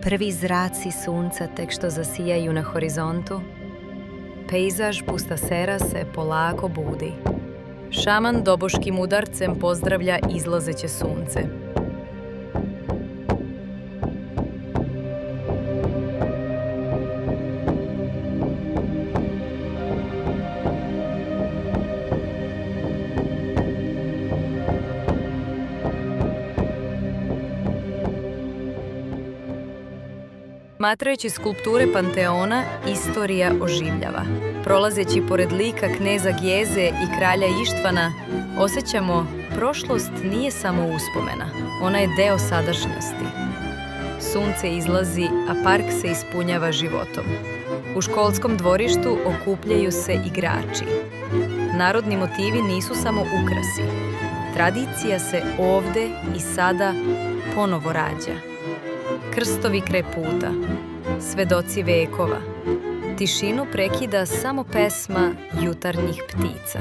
Prvi zraci sunca tek što zasijaju na horizontu, pejzaž Pustasera se polako budi. Šaman doboškim udarcem pozdravlja izlazeće sunce. Matrajući skulpture Panteona, istorija oživljava. Prolazeći pored lika kneza Gjeze i kralja Ištvana, osjećamo prošlost nije samo uspomena, ona je deo sadašnjosti. Sunce izlazi, a park se ispunjava životom. U školskom dvorištu okupljaju se igrači. Narodni motivi nisu samo ukrasi. Tradicija se ovde i sada ponovo rađa. Krstovi kraj puta, svedoci vekova. Tišinu prekida samo pesma jutarnjih ptica.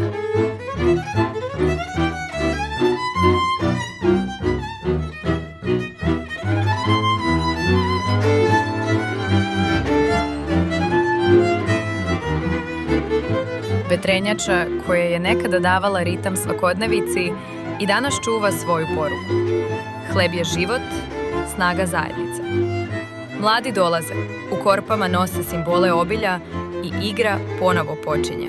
Vetrenjača, koja je nekada davala ritam svakodnevici, i danas čuva svoju poruku. Hleb je život, snaga zajednice. Mladi dolaze, u korpama nose simbole obilja i igra ponovo počinje.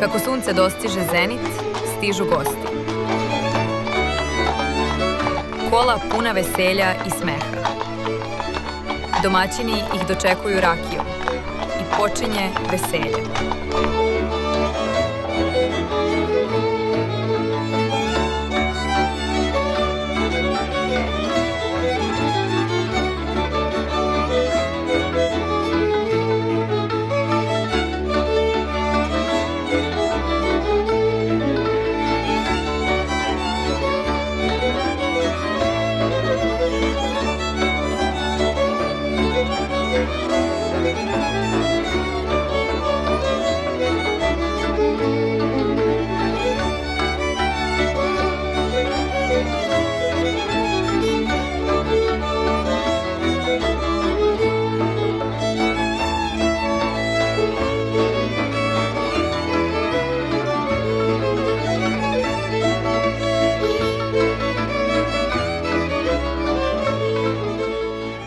Kako sunce dostiže zenit, stižu gosti. Kola puna veselja i smeha. Domaćini ih dočekuju rakijom i počinje veselje.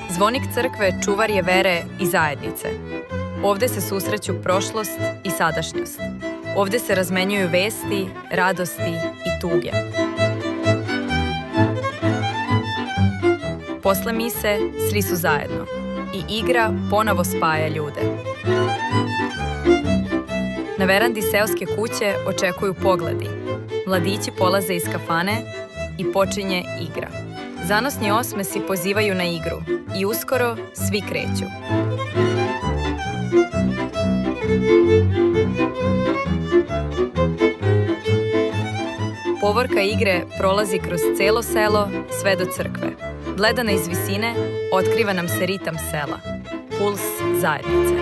Zvonik crkve čuvar je vere i zajednice. Ovde se susreću prošlost i sadašnjost. Ovde se razmenjuju vesti, radosti i tuge. Posle mise svi su zajedno i igra ponovo spaja ljude. Na verandi seoske kuće očekuju pogledi. Mladići polaze iz kafane i počinje igra. Zanosni osmesi pozivaju na igru i uskoro svi kreću. Povorka igre prolazi kroz celo selo sve do crkve. Gledana iz visine, otkriva nam se ritam sela, puls zajednice.